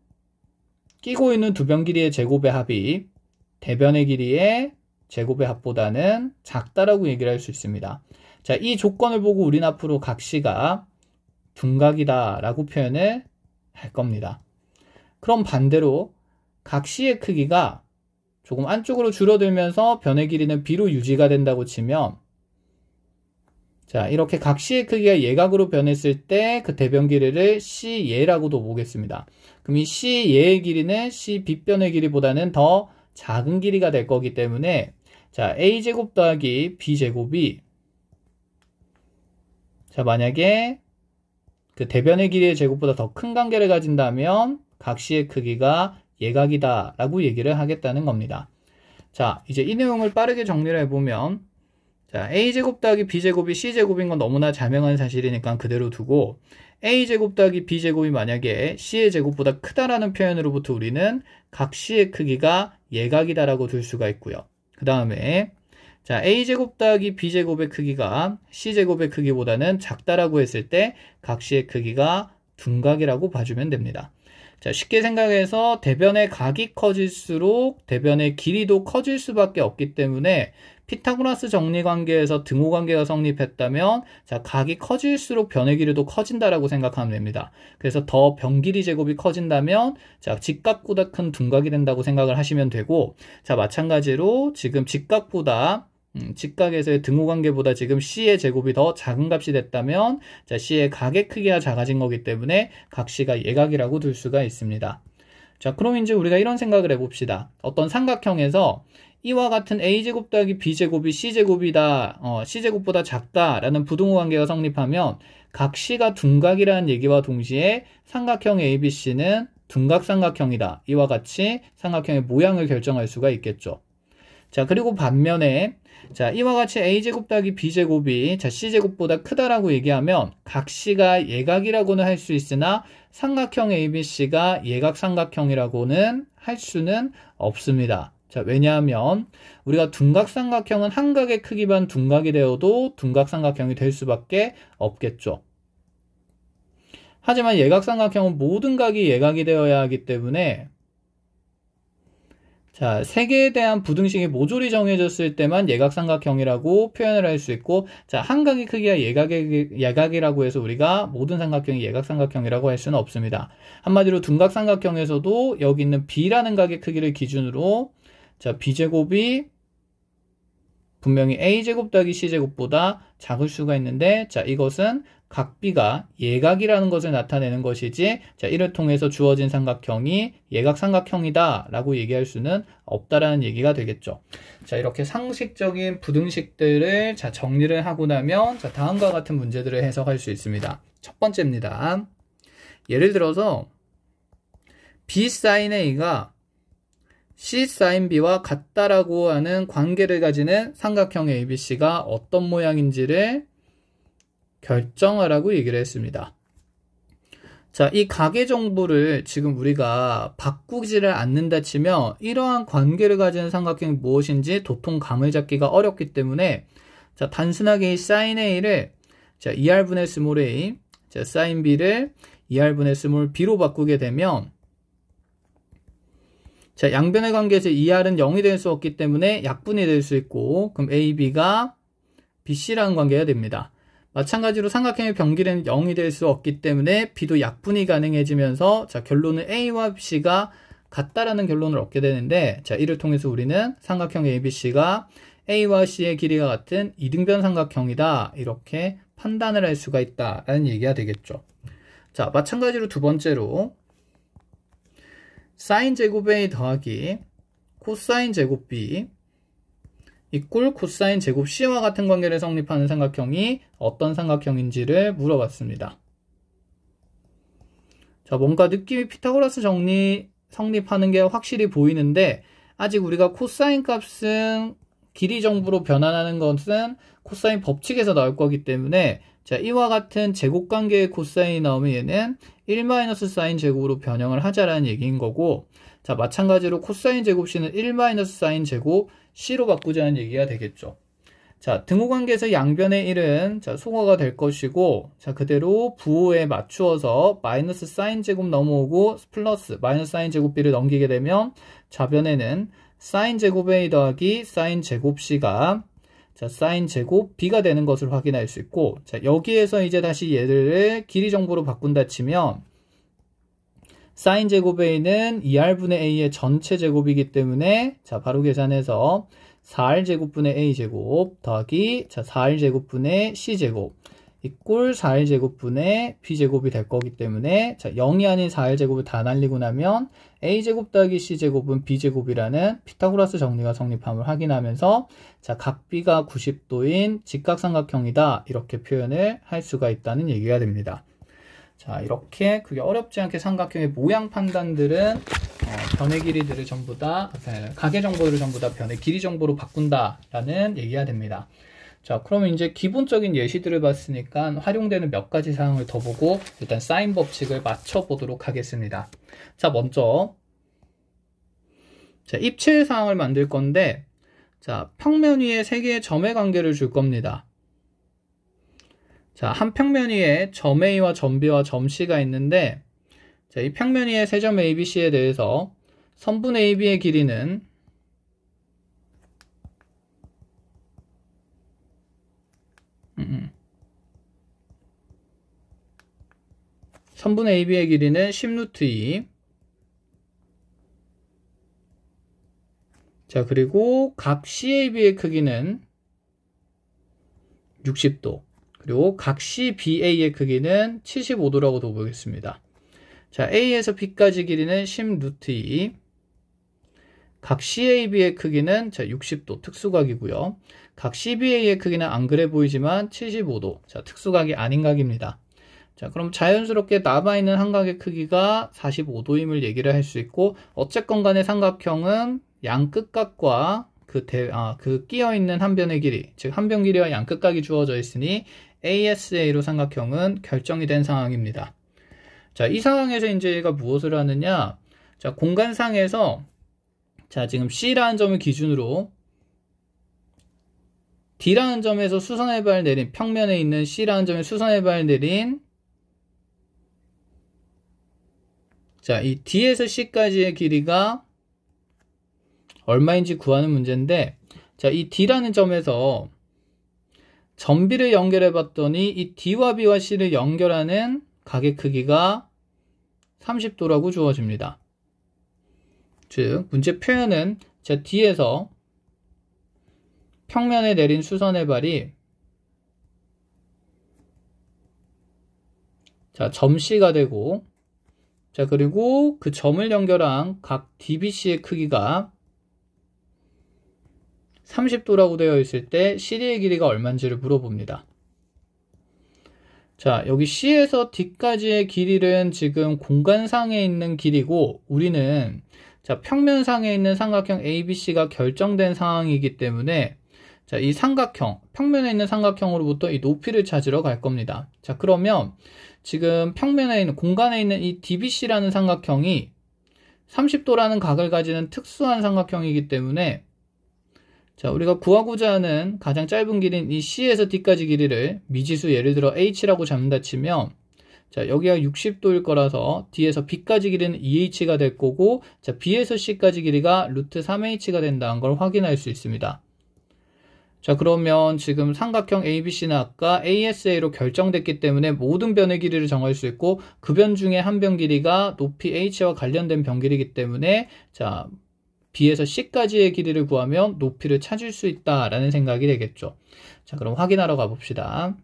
끼고 있는 두 변 길이의 제곱의 합이 대변의 길이의 제곱의 합보다는 작다라고 얘기를 할 수 있습니다. 자, 이 조건을 보고 우리는 앞으로 각시가 둔각이다 라고 표현을 할 겁니다. 그럼 반대로 각시의 크기가 조금 안쪽으로 줄어들면서 변의 길이는 B로 유지가 된다고 치면 자, 이렇게 각시의 크기가 예각으로 변했을 때 그 대변 길이를 C예라고도 보겠습니다. 그럼 이 C예의 길이는 C 빗변의 길이보다는 더 작은 길이가 될 거기 때문에 자, A제곱 더하기 B제곱이 자, 만약에 그 대변의 길이의 제곱보다 더 큰 관계를 가진다면 각시의 크기가 예각이다 라고 얘기를 하겠다는 겁니다. 자, 이제 이 내용을 빠르게 정리를 해보면 자, A제곱 더하기 B제곱이 C제곱인 건 너무나 자명한 사실이니까 그대로 두고 A제곱 더하기 B제곱이 만약에 C의 제곱보다 크다라는 표현으로부터 우리는 각시의 크기가 예각이다라고 둘 수가 있고요. 그 다음에 자, A제곱 더하기 B제곱의 크기가 C제곱의 크기보다는 작다라고 했을 때 각시의 크기가 둔각이라고 봐주면 됩니다. 자, 쉽게 생각해서 대변의 각이 커질수록 대변의 길이도 커질 수밖에 없기 때문에 피타고라스 정리관계에서 등호관계가 성립했다면 자, 각이 커질수록 변의 길이도 커진다라고 생각하면 됩니다. 그래서 더 변 길이 제곱이 커진다면 자, 직각보다 큰 둔각이 된다고 생각을 하시면 되고, 자, 마찬가지로 지금 직각에서의 등호관계보다 지금 C의 제곱이 더 작은 값이 됐다면 자, C의 각의 크기가 작아진 거기 때문에 각시가 예각이라고 둘 수가 있습니다. 자, 그럼 이제 우리가 이런 생각을 해봅시다. 어떤 삼각형에서 이와 같은 a제곱 더하기 b제곱이 c제곱이다, c제곱보다 작다라는 부등호 관계가 성립하면 각 c가 둔각이라는 얘기와 동시에 삼각형 ABC는 둔각삼각형이다. 이와 같이 삼각형의 모양을 결정할 수가 있겠죠. 자, 그리고 반면에 자, 이와 같이 a제곱 더하기 b제곱이 자, c제곱보다 크다라고 얘기하면 각 c가 예각이라고는 할 수 있으나 삼각형 ABC가 예각삼각형이라고는 할 수는 없습니다. 자, 왜냐하면 우리가 둔각삼각형은 한 각의 크기 반 둔각이 되어도 둔각삼각형이 될 수밖에 없겠죠. 하지만 예각삼각형은 모든 각이 예각이 되어야 하기 때문에 자, 세 개에 대한 부등식의 모조리 정해졌을 때만 예각삼각형이라고 표현을 할 수 있고, 자, 한 각의 크기가 예각이라고 해서 우리가 모든 삼각형이 예각삼각형이라고 할 수는 없습니다. 한마디로 둔각삼각형에서도 여기 있는 b라는 각의 크기를 기준으로 자, b제곱이 분명히 a제곱 더하기 c제곱보다 작을 수가 있는데, 자, 이것은 각 b가 예각이라는 것을 나타내는 것이지, 자, 이를 통해서 주어진 삼각형이 예각삼각형이다 라고 얘기할 수는 없다라는 얘기가 되겠죠. 자, 이렇게 상식적인 부등식들을 자, 정리를 하고 나면 자, 다음과 같은 문제들을 해석할 수 있습니다. 첫 번째입니다. 예를 들어서 b sin a가 c sin b와 같다라고 하는 관계를 가지는 삼각형 ABC가 어떤 모양인지를 결정하라고 얘기를 했습니다. 자, 이 각의 정보를 지금 우리가 바꾸지를 않는다 치면 이러한 관계를 가지는 삼각형이 무엇인지 도통 감을 잡기가 어렵기 때문에 자, 단순하게 이 sin A를 자, 2R분의 스몰 a, 자, sin B를 2R분의 스몰 b로 바꾸게 되면 자, 양변의 관계에서 2R은 0이 될 수 없기 때문에 약분이 될 수 있고, 그럼 AB가 BC라는 관계가 됩니다. 마찬가지로 삼각형의 변기는 0이 될 수 없기 때문에 B도 약분이 가능해지면서 자, 결론은 A와 C가 같다라는 결론을 얻게 되는데, 자, 이를 통해서 우리는 삼각형 ABC가 A와 C의 길이가 같은 이등변 삼각형이다. 이렇게 판단을 할 수가 있다라는 얘기가 되겠죠. 자, 마찬가지로 두 번째로 사인 제곱 A 더하기 코사인 제곱 B 이꼴 코사인 제곱 C와 같은 관계를 성립하는 삼각형이 어떤 삼각형인지를 물어봤습니다. 자, 뭔가 느낌이 피타고라스 정리 성립하는 게 확실히 보이는데 아직 우리가 코사인 값은 길이 정보로 변환하는 것은 코사인 법칙에서 나올 거기 때문에 자, 이와 같은 제곱관계의 코사인이 나오면 얘는 1-사인 제곱으로 변형을 하자라는 얘기인 거고, 자, 마찬가지로 코사인 제곱 C는 1-사인 제곱 C로 바꾸자는 얘기가 되겠죠. 자, 등호관계에서 양변의 1은 자, 소거가 될 것이고, 자, 그대로 부호에 맞추어서 마이너스 사인 제곱 넘어오고 플러스 마이너스 사인 제곱 B를 넘기게 되면 좌변에는 사인 제곱 A 더하기 사인 제곱 C가 자, 사인 제곱 B가 되는 것을 확인할 수 있고, 자, 여기에서 이제 다시 얘를 길이 정보로 바꾼다 치면 사인 제곱 A는 2R분의 A의 전체 제곱이기 때문에 자, 바로 계산해서 4R제곱분의 A제곱 더하기 자, 4R제곱분의 C제곱 이꼴 4R제곱분의 B제곱이 될 거기 때문에 자, 0이 아닌 4R제곱을 다 날리고 나면 A제곱 더하기 C제곱은 B제곱이라는 피타고라스 정리가 성립함을 확인하면서 자, 각 B가 90도인 직각삼각형이다 이렇게 표현을 할 수가 있다는 얘기가 됩니다. 자, 이렇게 그게 어렵지 않게 삼각형의 모양 판단들은 변의 길이들을 전부 다 각의 정보를 전부 다 변의 길이 정보로 바꾼다라는 얘기가 됩니다. 자, 그러면 이제 기본적인 예시들을 봤으니까 활용되는 몇 가지 사항을 더 보고 일단 사인 법칙을 맞춰 보도록 하겠습니다. 자, 먼저 자, 입체 사항을 만들 건데 자, 평면 위에 세 개의 점의 관계를 줄 겁니다. 자, 한 평면 위에 점 A와 점 B와 점 C가 있는데 자, 이 평면 위에 세 점 ABC에 대해서 선분 AB의 길이는 선분 AB의 길이는 10루트2 자, 그리고 각 CAB의 크기는 60도 그리고 각 CBA의 크기는 75도라고 둬보겠습니다. 자, A에서 B까지 길이는 10루트 2. 각 CAB의 크기는 자, 60도 특수각이고요. 각 CBA의 크기는 안 그래 보이지만 75도. 자, 특수각이 아닌 각입니다. 자, 그럼 자연스럽게 남아있는 한 각의 크기가 45도임을 얘기를 할 수 있고, 어쨌건 간에 삼각형은 양 끝각과 그 끼어있는 한 변의 길이, 즉 한 변 길이와 양 끝각이 주어져 있으니 ASA로 삼각형은 결정이 된 상황입니다. 자, 이 상황에서 이제 얘가 무엇을 하느냐? 자, 공간상에서 자, 지금 C라는 점을 기준으로 D라는 점에서 수선의 발 내린, 평면에 있는 C라는 점에 수선의 발 내린 자, 이 D에서 C까지의 길이가 얼마인지 구하는 문제인데, 자, 이 D라는 점에서 점 B를 연결해 봤더니 이 D와 B와 C를 연결하는 각의 크기가 30도라고 주어집니다. 즉, 문제 표현은 자, D에서 평면에 내린 수선의 발이 자, 점 C가 되고, 자, 그리고 그 점을 연결한 각 DBC의 크기가 30도라고 되어 있을 때 CD의 길이가 얼마인지를 물어봅니다. 자, 여기 C에서 D까지의 길이는 지금 공간상에 있는 길이고, 우리는 자, 평면상에 있는 삼각형 ABC가 결정된 상황이기 때문에 자, 이 삼각형, 평면에 있는 삼각형으로부터 이 높이를 찾으러 갈 겁니다. 자, 그러면 지금 평면에 있는, 공간에 있는 이 DBC라는 삼각형이 30도라는 각을 가지는 특수한 삼각형이기 때문에 자, 우리가 구하고자 하는 가장 짧은 길이인 이 C에서 D까지 길이를 미지수 예를 들어 H라고 잡는다 치면 자, 여기가 60도일 거라서 D에서 B까지 길이는 2H가 될 거고 자, B에서 C까지 길이가 루트 3H가 된다는 걸 확인할 수 있습니다. 자, 그러면 지금 삼각형 ABC는 아까 ASA로 결정됐기 때문에 모든 변의 길이를 정할 수 있고 그 변 중에 한 변 길이가 높이 H와 관련된 변 길이기 때문에 자, B에서 C까지의 길이를 구하면 높이를 찾을 수 있다라는 생각이 되겠죠. 자, 그럼 확인하러 가봅시다.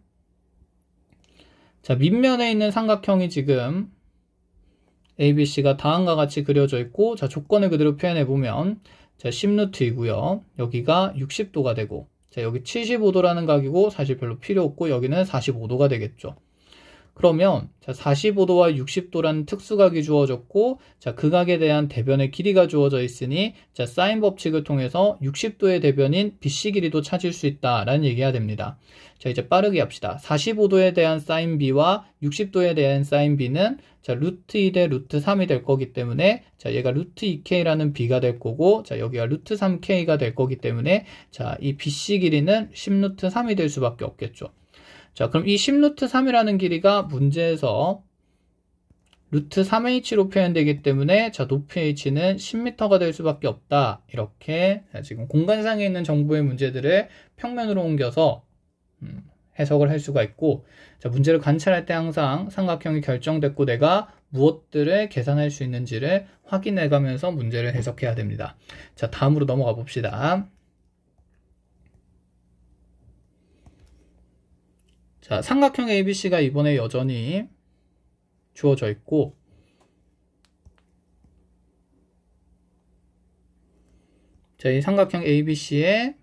자, 밑면에 있는 삼각형이 지금 ABC가 다음과 같이 그려져 있고 자, 조건을 그대로 표현해보면 자, 10루트이고요. 여기가 60도가 되고 자, 여기 75도라는 각이고 사실 별로 필요 없고 여기는 45도가 되겠죠. 그러면 자, 45도와 60도라는 특수각이 주어졌고 자, 그 각에 대한 대변의 길이가 주어져 있으니 자, 사인 법칙을 통해서 60도의 대변인 BC 길이도 찾을 수 있다라는 얘기가 됩니다. 자, 이제 빠르게 합시다. 45도에 대한 사인 B와 60도에 대한 사인 B는 자, 루트 2 대 루트 3이 될 거기 때문에 자, 얘가 루트 2K라는 B가 될 거고 자, 여기가 루트 3K가 될 거기 때문에 자, 이 BC 길이는 10루트 3이 될 수밖에 없겠죠. 자, 그럼 이 10루트 3이라는 길이가 문제에서 루트 3h로 표현되기 때문에 자, 높이 h는 10m가 될 수밖에 없다. 이렇게 자, 지금 공간상에 있는 정보의 문제들을 평면으로 옮겨서 해석을 할 수가 있고 자, 문제를 관찰할 때 항상 삼각형이 결정됐고 내가 무엇들을 계산할 수 있는지를 확인해가면서 문제를 해석해야 됩니다. 자, 다음으로 넘어가 봅시다. 자, 삼각형 ABC가 이번에 여전히 주어져 있고 자, 이 삼각형 ABC에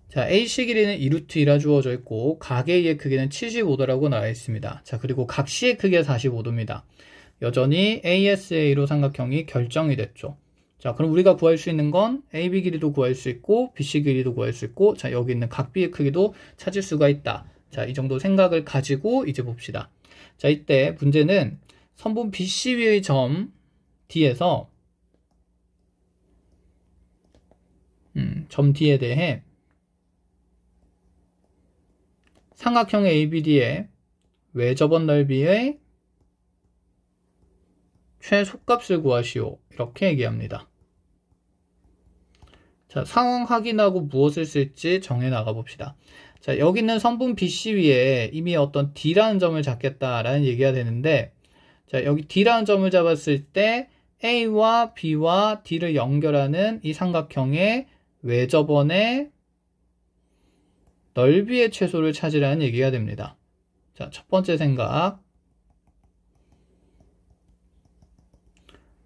자, AC 길이는 2루트 2라 주어져 있고 각 A의 크기는 75도라고 나와 있습니다. 자, 그리고 각 C의 크기가 45도입니다. 여전히 ASA로 삼각형이 결정이 됐죠. 자, 그럼 우리가 구할 수 있는 건 AB 길이도 구할 수 있고 BC 길이도 구할 수 있고 자, 여기 있는 각 B의 크기도 찾을 수가 있다. 자, 이 정도 생각을 가지고 이제 봅시다. 자, 이때 문제는 선분 BC 위의 점 D에서 점 D에 대해 삼각형 ABD의 외접원 넓이의 최소값을 구하시오. 이렇게 얘기합니다. 자, 상황 확인하고 무엇을 쓸지 정해 나가 봅시다. 자, 여기 있는 선분 BC 위에 이미 어떤 D라는 점을 잡겠다라는 얘기가 되는데 자, 여기 D라는 점을 잡았을 때 A와 B와 D를 연결하는 이 삼각형의 외접원의 넓이의 최소를 찾으라는 얘기가 됩니다. 자, 첫 번째 생각.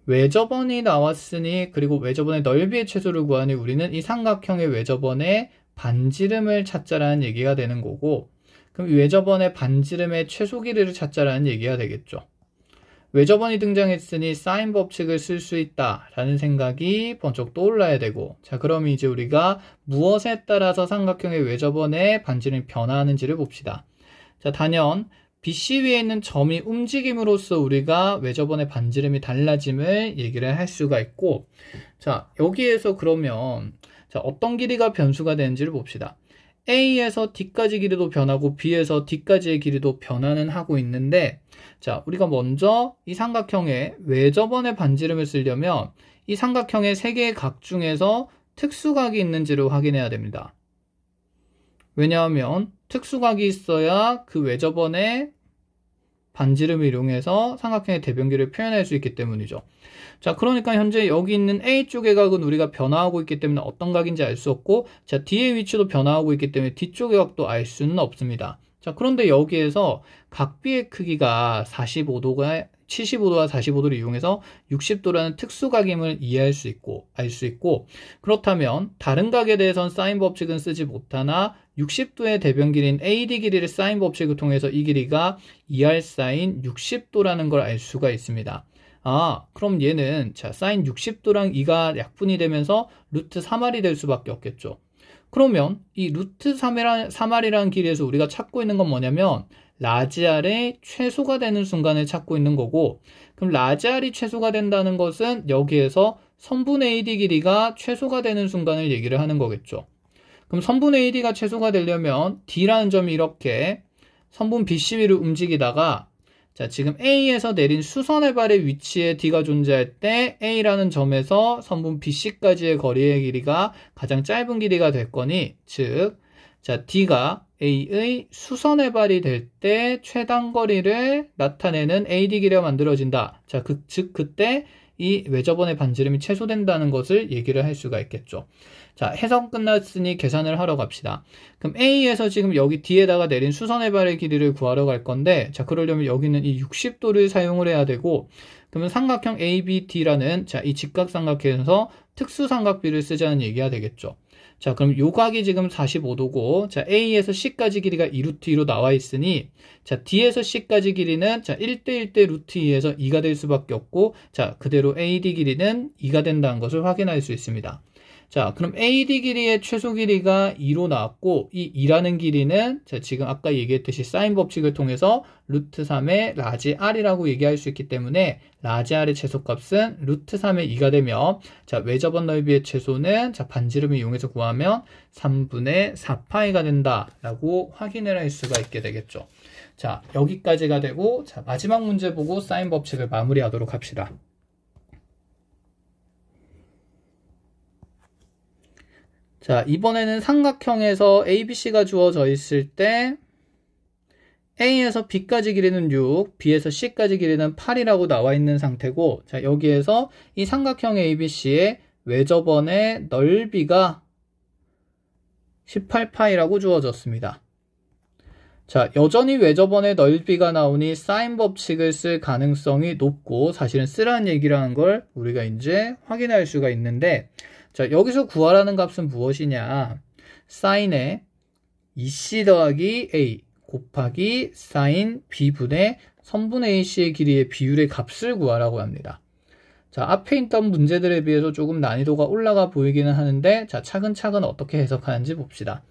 외접원이 나왔으니, 그리고 외접원의 넓이의 최소를 구하니 우리는 이 삼각형의 외접원의 반지름을 찾자라는 얘기가 되는 거고, 그럼 이 외접원의 반지름의 최소 길이를 찾자라는 얘기가 되겠죠. 외접원이 등장했으니 사인 법칙을 쓸 수 있다라는 생각이 번쩍 떠올라야 되고, 자, 그럼 이제 우리가 무엇에 따라서 삼각형의 외접원의 반지름이 변화하는지를 봅시다. 자, 단연 BC 위에 있는 점이 움직임으로써 우리가 외접원의 반지름이 달라짐을 얘기를 할 수가 있고, 자, 여기에서 그러면 자, 어떤 길이가 변수가 되는지를 봅시다. A에서 D까지 길이도 변하고 B에서 D까지의 길이도 변화는 하고 있는데, 자, 우리가 먼저 이 삼각형의 외접원의 반지름을 쓰려면 이 삼각형의 세 개의 각 중에서 특수각이 있는지를 확인해야 됩니다. 왜냐하면 특수각이 있어야 그 외접원의 반지름을 이용해서 삼각형의 대변기를 표현할 수 있기 때문이죠. 자, 그러니까 현재 여기 있는 A쪽의 각은 우리가 변화하고 있기 때문에 어떤 각인지 알 수 없고, 자, D의 위치도 변화하고 있기 때문에 D쪽의 각도 알 수는 없습니다. 자, 그런데 여기에서 각 B의 크기가 75도와 45도를 이용해서 60도라는 특수각임을 이해할 수 있고, 알 수 있고, 그렇다면 다른 각에 대해서는 사인 법칙은 쓰지 못하나 60도의 대변 길이인 AD 길이를 사인 법칙을 통해서 이 길이가 2R 사인 60도라는 걸 알 수가 있습니다. 아, 그럼 얘는 자, 사인 60도랑 2가 약분이 되면서 루트 3R이 될 수밖에 없겠죠. 그러면 이 루트 3R이라는 길이에서 우리가 찾고 있는 건 뭐냐면 라지 R의 최소가 되는 순간을 찾고 있는 거고, 그럼 라지 R이 최소가 된다는 것은 여기에서 선분 AD 길이가 최소가 되는 순간을 얘기를 하는 거겠죠. 그럼 선분 AD가 최소가 되려면 D라는 점이 이렇게 선분 BC 위를 움직이다가, 자, 지금 A에서 내린 수선의 발의 위치에 D가 존재할 때 A라는 점에서 선분 BC까지의 거리의 길이가 가장 짧은 길이가 될 거니, 즉, 자, D가 A의 수선의 발이 될 때 최단 거리를 나타내는 AD 길이가 만들어진다. 자, 즉 그때 이 외접원의 반지름이 최소된다는 것을 얘기를 할 수가 있겠죠. 자, 해석 끝났으니 계산을 하러 갑시다. 그럼 A에서 지금 여기 D에다가 내린 수선의 발의 길이를 구하러 갈 건데, 자, 그러려면 여기는 이 60도를 사용을 해야 되고, 그러면 삼각형 ABD라는 자, 이 직각삼각형에서 특수삼각비를 쓰자는 얘기가 되겠죠. 자, 그럼 요 각이 지금 45도고, 자, A에서 C까지 길이가 2루트 2로 나와 있으니, 자, D에서 C까지 길이는, 자, 1대1대 루트 2에서 2가 될 수밖에 없고, 자, 그대로 AD 길이는 2가 된다는 것을 확인할 수 있습니다. 자, 그럼 AD 길이의 최소 길이가 2로 나왔고, 이 2라는 길이는, 자, 지금 아까 얘기했듯이 사인 법칙을 통해서 루트 3의 라지 R이라고 얘기할 수 있기 때문에, 라지 R의 최소값은 루트 3의 2가 되며, 자, 외접원 넓이의 최소는, 자, 반지름을 이용해서 구하면 3분의 4파이가 된다라고 확인을 할 수가 있게 되겠죠. 자, 여기까지가 되고, 자, 마지막 문제 보고 사인 법칙을 마무리하도록 합시다. 자, 이번에는 삼각형에서 ABC가 주어져 있을 때 A에서 B까지 길이는 6, B에서 C까지 길이는 8이라고 나와 있는 상태고, 자, 여기에서 이 삼각형 ABC의 외접원의 넓이가 18파이라고 주어졌습니다. 자, 여전히 외접원의 넓이가 나오니 사인 법칙을 쓸 가능성이 높고, 사실은 쓰라는 얘기를 하는 걸 우리가 이제 확인할 수가 있는데, 자, 여기서 구하라는 값은 무엇이냐? 사인의 2C 더하기 A 곱하기 사인 B분의 선분 AC의 길이의 비율의 값을 구하라고 합니다. 자, 앞에 있던 문제들에 비해서 조금 난이도가 올라가 보이기는 하는데, 자, 차근차근 어떻게 해석하는지 봅시다.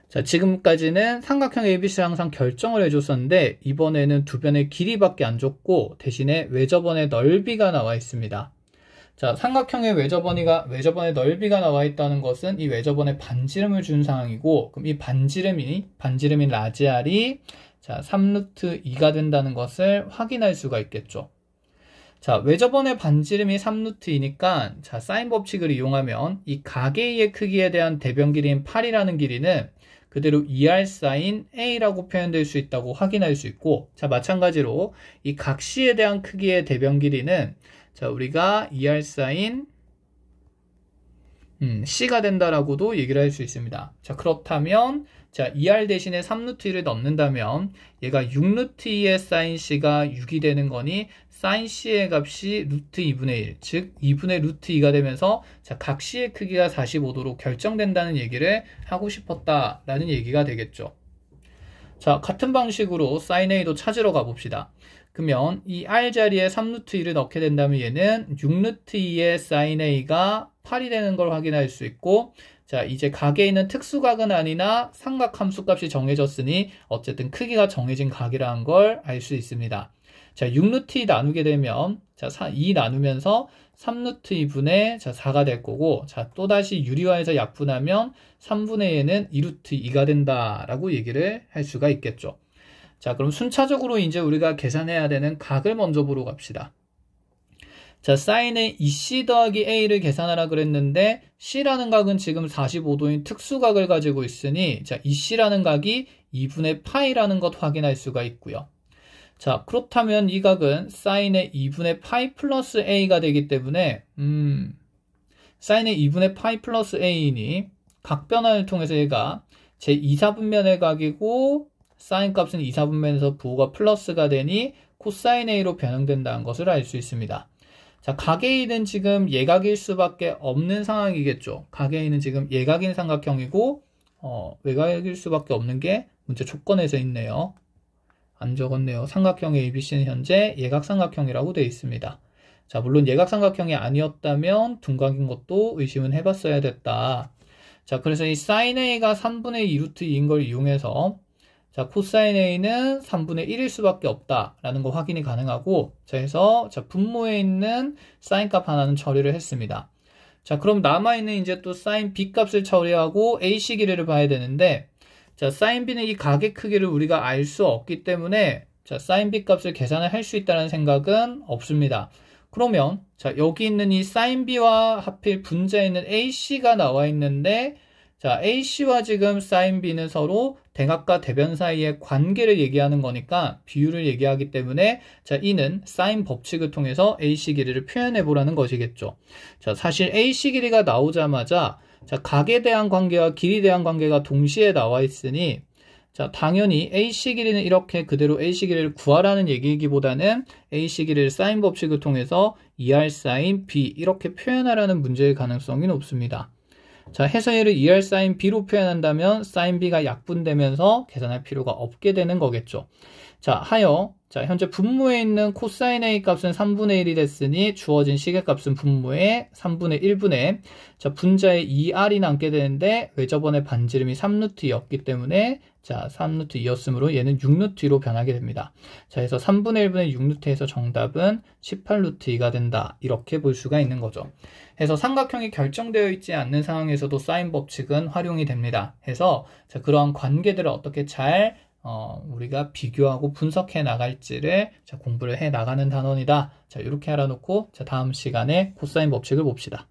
자, 지금까지는 삼각형 ABC를 항상 결정을 해줬었는데, 이번에는 두 변의 길이밖에 안 줬고, 대신에 외접원의 넓이가 나와 있습니다. 자, 삼각형의 외접원의 넓이가 나와 있다는 것은 이 외접원의 반지름을 준 상황이고, 그럼 이 반지름인 라지 R이 자, 3루트 2가 된다는 것을 확인할 수가 있겠죠. 자, 외접원의 반지름이 3루트 2니까, 자, 사인 법칙을 이용하면 이 각 A의 크기에 대한 대변 길이인 8이라는 길이는 그대로 2R 사인 A라고 표현될 수 있다고 확인할 수 있고, 자, 마찬가지로 이 각 C에 대한 크기의 대변 길이는 자, 우리가 2R 사인 C가 된다라고도 얘기를 할 수 있습니다. 자, 그렇다면 자, 2R 대신에 3루트2를 넣는다면 얘가 6루트2의 sin C가 6이 되는 거니 sin C의 값이 루트 2분의 1, 즉 2분의 루트 2가 되면서 자, 각 C의 크기가 45도로 결정된다는 얘기를 하고 싶었다라는 얘기가 되겠죠. 자, 같은 방식으로 sin A도 찾으러 가봅시다. 그러면 이 R 자리에 3루트2를 넣게 된다면 얘는 6루트2의 sin A가 8이 되는 걸 확인할 수 있고, 자, 이제 각에 있는 특수각은 아니나 삼각 함수 값이 정해졌으니 어쨌든 크기가 정해진 각이라는 걸 알 수 있습니다. 자, 6루트2 나누게 되면 자, 2 나누면서 3루트2분의 자, 4가 될 거고, 자, 또다시 유리화해서 약분하면 3분의 2는 2루트2가 된다라고 얘기를 할 수가 있겠죠. 자, 그럼 순차적으로 이제 우리가 계산해야 되는 각을 먼저 보러 갑시다. 자, sin의 2C 더하기 A를 계산하라 그랬는데 C라는 각은 지금 45도인 특수각을 가지고 있으니 자, 2C라는 각이 2분의 파이라는 것 확인할 수가 있고요. 자, 그렇다면 이 각은 sin의 2분의 파이 플러스 A가 되기 때문에 sin의 2분의 파이 플러스 A이니 각 변화를 통해서 얘가 제 2사분면의 각이고 sin 값은 2사분면에서 부호가 플러스가 되니 코사인 A로 변형된다는 것을 알 수 있습니다. 자, 각 A는 지금 예각일 수밖에 없는 상황이겠죠. 각 A는 지금 예각인 삼각형이고 외곽일 수밖에 없는 게 문제 조건에서 있네요. 안 적었네요. 삼각형 ABC는 현재 예각삼각형이라고 되어 있습니다. 자, 물론 예각삼각형이 아니었다면 둔각인 것도 의심은 해봤어야 됐다. 자, 그래서 이 sin A가 3분의 2 루트 2인 걸 이용해서 자, 코사인 A는 3분의 1일 수밖에 없다라는 거 확인이 가능하고, 자, 해서 자, 분모에 있는 sin 값 하나는 처리를 했습니다. 자, 그럼 남아있는 이제 또 sin B 값을 처리하고 AC 길이를 봐야 되는데, 자, sin B는 이 각의 크기를 우리가 알 수 없기 때문에 자, sin B 값을 계산을 할 수 있다는 생각은 없습니다. 그러면 자, 여기 있는 이 sin B와 하필 분자에 있는 AC가 나와 있는데, 자, AC와 지금 sin B는 서로 대각과 대변 사이의 관계를 얘기하는 거니까 비율을 얘기하기 때문에 자, 이는 sin 법칙을 통해서 AC 길이를 표현해 보라는 것이겠죠. 자, 사실 AC 길이가 나오자마자 자, 각에 대한 관계와 길이에 대한 관계가 동시에 나와 있으니 자, 당연히 AC 길이는 이렇게 그대로 AC 길이를 구하라는 얘기이기보다는 AC 길이를 sin 법칙을 통해서 2R sin B 이렇게 표현하라는 문제일 가능성이 높습니다. 자, 해서 얘를 2R sin B로 표현한다면 sin B가 약분되면서 계산할 필요가 없게 되는 거겠죠. 자, 하여 자, 현재 분모에 있는 코사인 A 값은 3분의 1이 됐으니 주어진 시계값은 분모의 3분의 1분의 자, 분자에 2R이 남게 되는데 왜 저번에 반지름이 3루트2였기 때문에 자, 3루트2였으므로 얘는 6루트2로 변하게 됩니다. 자, 그래서 3분의 1분의 6루트에서 정답은 18루트2가 된다. 이렇게 볼 수가 있는 거죠. 해서 삼각형이 결정되어 있지 않는 상황에서도 사인 법칙은 활용이 됩니다. 해서 자, 그러한 관계들을 어떻게 잘 우리가 비교하고 분석해 나갈지를 자, 공부를 해 나가는 단원이다. 자, 이렇게 알아놓고 자, 다음 시간에 코사인 법칙을 봅시다.